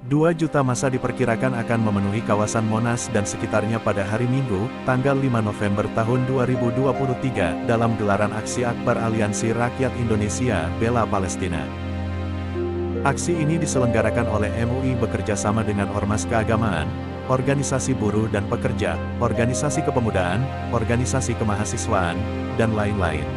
2 juta massa diperkirakan akan memenuhi kawasan Monas dan sekitarnya pada hari Minggu, tanggal 5 November tahun 2023, dalam gelaran Aksi Akbar Aliansi Rakyat Indonesia Bela Palestina. Aksi ini diselenggarakan oleh MUI bekerja sama dengan ormas keagamaan, organisasi buruh dan pekerja, organisasi kepemudaan, organisasi kemahasiswaan, dan lain-lain.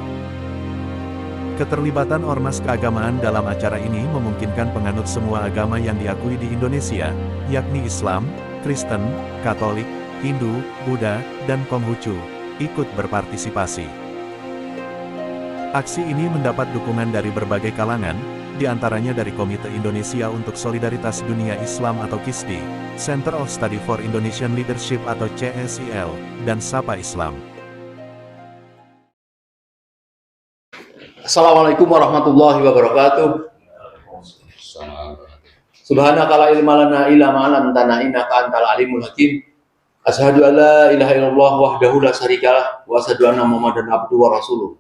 Keterlibatan ormas keagamaan dalam acara ini memungkinkan penganut semua agama yang diakui di Indonesia, yakni Islam, Kristen, Katolik, Hindu, Buddha, dan Konghucu, ikut berpartisipasi. Aksi ini mendapat dukungan dari berbagai kalangan, di antaranya dari Komite Indonesia untuk Solidaritas Dunia Islam atau KISDI, Center of Study for Indonesian Leadership atau CSIL, dan Sapa Islam. Assalamualaikum warahmatullahi wabarakatuh. Subhanaka la ilma lana illa ma 'allamtana innaka antal alimul hakim. Asyhadu an la ilaha illallah wahdahu la syarikalah wa asyhadu anna Muhammadan abduhu wa rasuluh.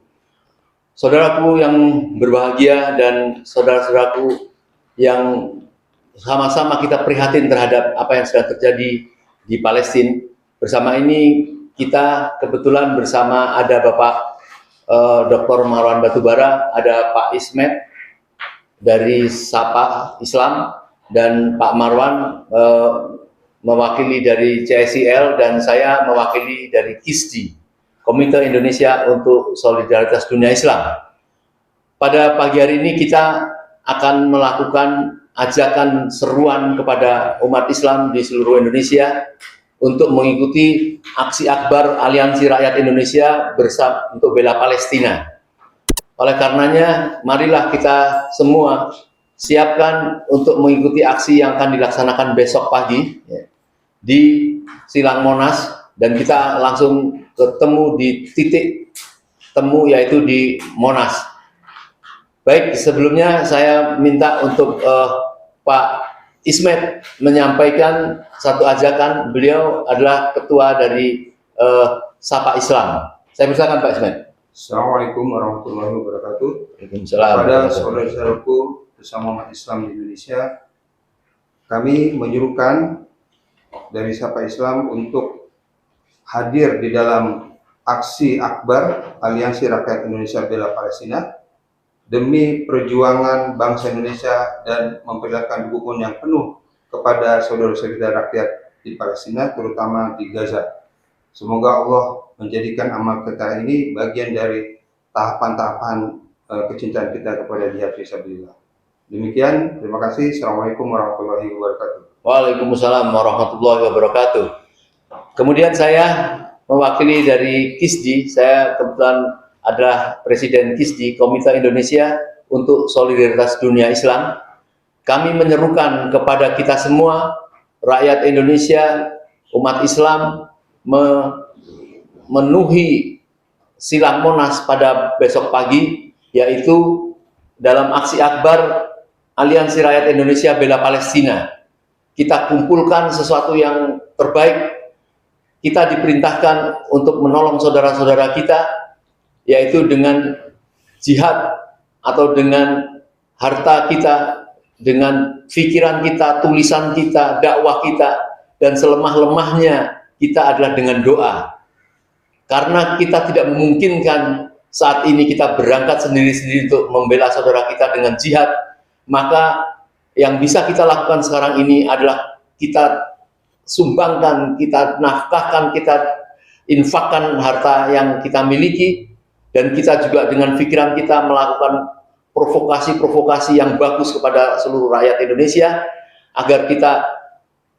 Saudaraku yang berbahagia dan saudara-saudaraku yang sama-sama kita prihatin terhadap apa yang sedang terjadi di Palestina. Bersama ini kita kebetulan bersama ada Bapak Dr. Marwan Batubara, ada Pak Ismet dari Sapa Islam, dan Pak Marwan mewakili dari CSIL, dan saya mewakili dari KISDI, Komite Indonesia untuk Solidaritas Dunia Islam. Pada pagi hari ini kita akan melakukan ajakan seruan kepada umat Islam di seluruh Indonesia untuk mengikuti aksi akbar Aliansi Rakyat Indonesia bersama untuk bela Palestina. Oleh karenanya, marilah kita semua siapkan untuk mengikuti aksi yang akan dilaksanakan besok pagi di Silang Monas, dan kita langsung ketemu di titik temu yaitu di Monas. Baik, sebelumnya saya minta untuk Pak Ismet menyampaikan satu ajakan. Beliau adalah ketua dari Sapa Islam. Saya persilakan Pak Ismet. Assalamualaikum warahmatullahi wabarakatuh. Waalaikumsalam. Kepada saudara-saudaraku bersama umat Islam di Indonesia, kami menyuruhkan dari Sapa Islam untuk hadir di dalam aksi akbar Aliansi Rakyat Indonesia Bela Palestina demi perjuangan bangsa Indonesia dan memperlihatkan dukungan yang penuh kepada saudara-saudara rakyat di Palestina, terutama di Gaza. Semoga Allah menjadikan amal kita ini bagian dari tahapan-tahapan kecintaan kita kepada jihad fisabilillah. Demikian, terima kasih. Assalamualaikum warahmatullahi wabarakatuh. Waalaikumsalam warahmatullahi wabarakatuh. Kemudian saya mewakili dari KISDI, saya kebetulan adalah Presiden KISDI, Komite Indonesia untuk Solidaritas Dunia Islam. Kami menyerukan kepada kita semua, rakyat Indonesia, umat Islam, memenuhi Silang Monas pada besok pagi, yaitu dalam aksi akbar Aliansi Rakyat Indonesia Bela Palestina. Kita kumpulkan sesuatu yang terbaik. Kita diperintahkan untuk menolong saudara-saudara kita, yaitu dengan jihad atau dengan harta kita, dengan pikiran kita, tulisan kita, dakwah kita, dan selemah-lemahnya kita adalah dengan doa. Karena kita tidak memungkinkan saat ini kita berangkat sendiri-sendiri untuk membela saudara kita dengan jihad, maka yang bisa kita lakukan sekarang ini adalah kita sumbangkan, kita nafkahkan, kita infakkan harta yang kita miliki, dan kita juga dengan pikiran kita melakukan provokasi-provokasi yang bagus kepada seluruh rakyat Indonesia, agar kita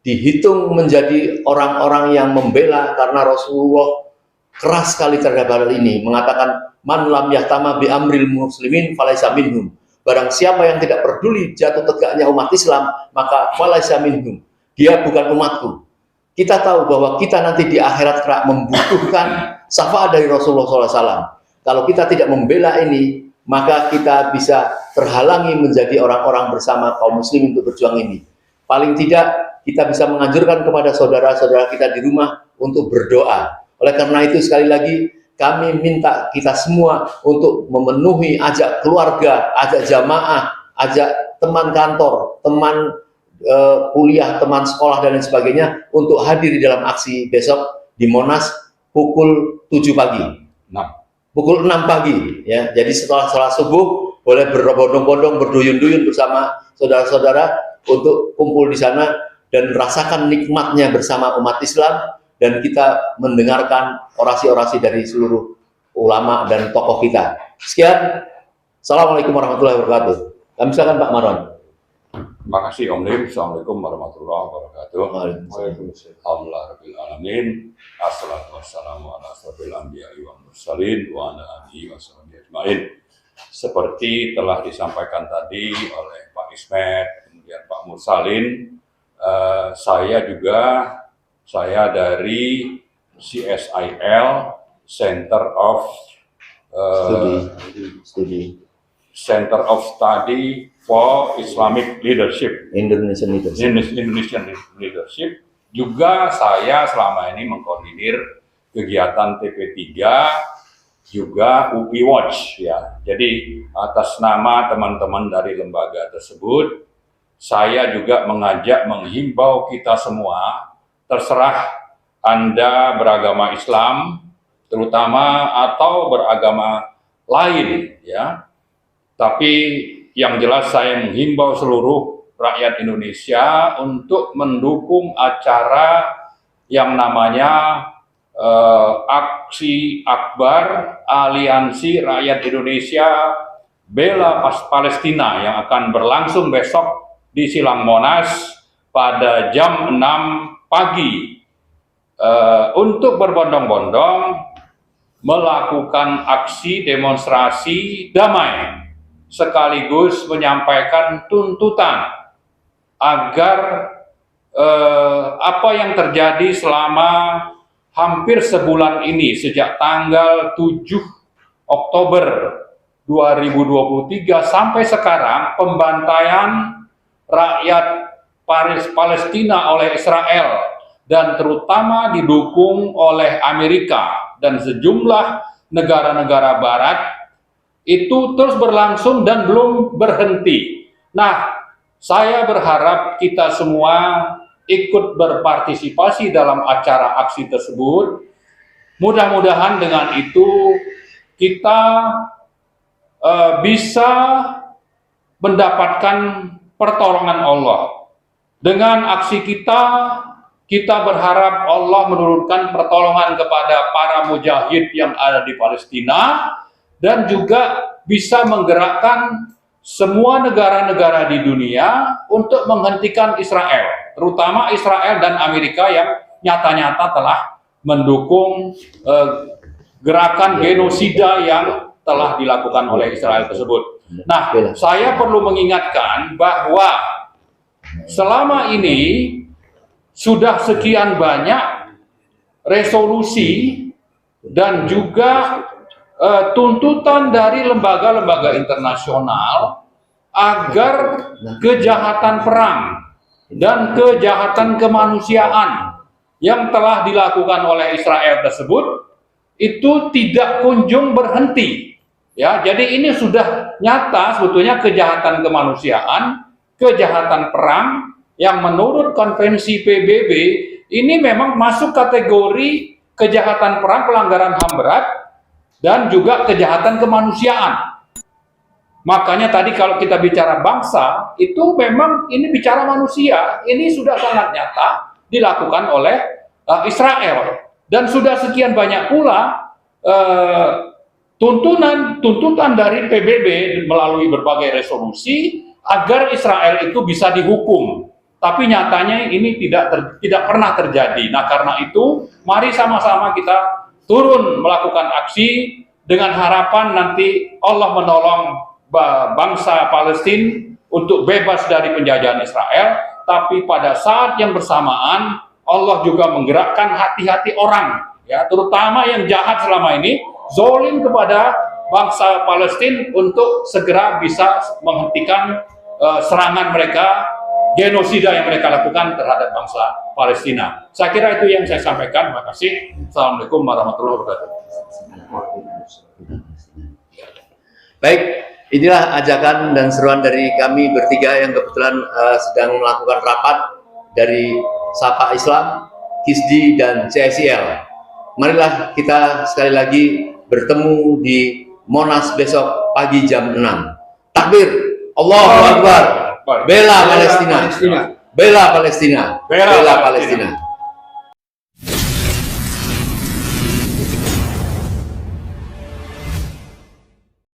dihitung menjadi orang-orang yang membela, karena Rasulullah keras sekali terhadap hal ini, mengatakan, man lam yahtama bi amril muslimin falaisa minhum. Barang siapa yang tidak peduli jatuh tegaknya umat Islam, maka falaisa minhum. Dia bukan umatku. Kita tahu bahwa kita nanti di akhirat kelak membutuhkan syafaat dari Rasulullah SAW. Kalau kita tidak membela ini, maka kita bisa terhalangi menjadi orang-orang bersama kaum muslim untuk berjuang ini. Paling tidak, kita bisa menganjurkan kepada saudara-saudara kita di rumah untuk berdoa. Oleh karena itu, sekali lagi, kami minta kita semua untuk memenuhi ajak keluarga, ajak jamaah, ajak teman kantor, teman kuliah, teman sekolah dan lain sebagainya untuk hadir di dalam aksi besok di Monas pukul 7 pagi. 6. Pukul 6 pagi ya. Jadi setelah sholat subuh boleh berbondong-bondong, berduyun-duyun bersama saudara-saudara untuk kumpul di sana dan rasakan nikmatnya bersama umat Islam, dan kita mendengarkan orasi-orasi dari seluruh ulama dan tokoh kita. Sekian. Assalamualaikum warahmatullahi wabarakatuh. Kami silakan Pak Marwan. Terima kasih Om Lim. Assalamualaikum warahmatullahi wabarakatuh. Waalaikumsalam. Alhamdulillahirrahmanirrahim. Assalatu wassalamu ala asrofil anbiya'i wal mursalin wa ala alihi wa sahbihi ajmain. Seperti telah disampaikan tadi oleh Pak Ismet, kemudian Pak Mursalin, saya dari CSIL, Center of Center of Study for Islamic Leadership, Indonesian Leadership. Indonesian Leadership. Juga saya selama ini mengkoordinir kegiatan TP3, juga UI Watch ya. Jadi atas nama teman-teman dari lembaga tersebut, saya juga menghimbau kita semua, terserah Anda beragama Islam, terutama atau beragama lain ya. Tapi yang jelas saya menghimbau seluruh rakyat Indonesia untuk mendukung acara yang namanya Aksi Akbar Aliansi Rakyat Indonesia Bela Palestina yang akan berlangsung besok di Silang Monas pada jam 6 pagi untuk berbondong-bondong melakukan aksi demonstrasi damai sekaligus menyampaikan tuntutan agar apa yang terjadi selama hampir sebulan ini sejak tanggal 7 Oktober 2023 sampai sekarang, pembantaian rakyat Palestina oleh Israel dan terutama didukung oleh Amerika dan sejumlah negara-negara barat itu terus berlangsung dan belum berhenti. Nah, saya berharap kita semua ikut berpartisipasi dalam acara aksi tersebut. Mudah-mudahan dengan itu kita bisa mendapatkan pertolongan Allah. Dengan aksi kita berharap Allah menurunkan pertolongan kepada para mujahid yang ada di Palestina dan juga bisa menggerakkan semua negara-negara di dunia untuk menghentikan Israel, terutama Israel dan Amerika yang nyata-nyata telah mendukung gerakan genosida yang telah dilakukan oleh Israel tersebut. Nah, saya perlu mengingatkan bahwa selama ini sudah sekian banyak resolusi dan juga tuntutan dari lembaga-lembaga internasional agar kejahatan perang dan kejahatan kemanusiaan yang telah dilakukan oleh Israel tersebut itu tidak kunjung berhenti. Ya, jadi ini sudah nyata sebetulnya kejahatan kemanusiaan, kejahatan perang yang menurut konvensi PBB ini memang masuk kategori kejahatan perang, pelanggaran HAM berat, dan juga kejahatan kemanusiaan. Makanya tadi kalau kita bicara bangsa, itu memang ini bicara manusia, ini sudah sangat nyata dilakukan oleh Israel. Dan sudah sekian banyak pula tuntutan dari PBB melalui berbagai resolusi agar Israel itu bisa dihukum. Tapi nyatanya ini tidak pernah terjadi. Nah, karena itu mari sama-sama kita turun melakukan aksi dengan harapan nanti Allah menolong bangsa Palestina untuk bebas dari penjajahan Israel, tapi pada saat yang bersamaan Allah juga menggerakkan hati-hati orang, ya, terutama yang jahat selama ini, zolim kepada bangsa Palestina untuk segera bisa menghentikan serangan mereka, genosida yang mereka lakukan terhadap bangsa Palestina. Saya kira itu yang saya sampaikan. Terima kasih. Assalamualaikum warahmatullahi wabarakatuh. Baik, Inilah ajakan dan seruan dari kami bertiga yang kebetulan sedang melakukan rapat dari Sapa Islam, KISDI, dan CSIL. Marilah kita sekali lagi bertemu di Monas besok pagi jam 6. Takbir, Allahu Akbar, bela Palestina, bela Palestina, bela Palestina.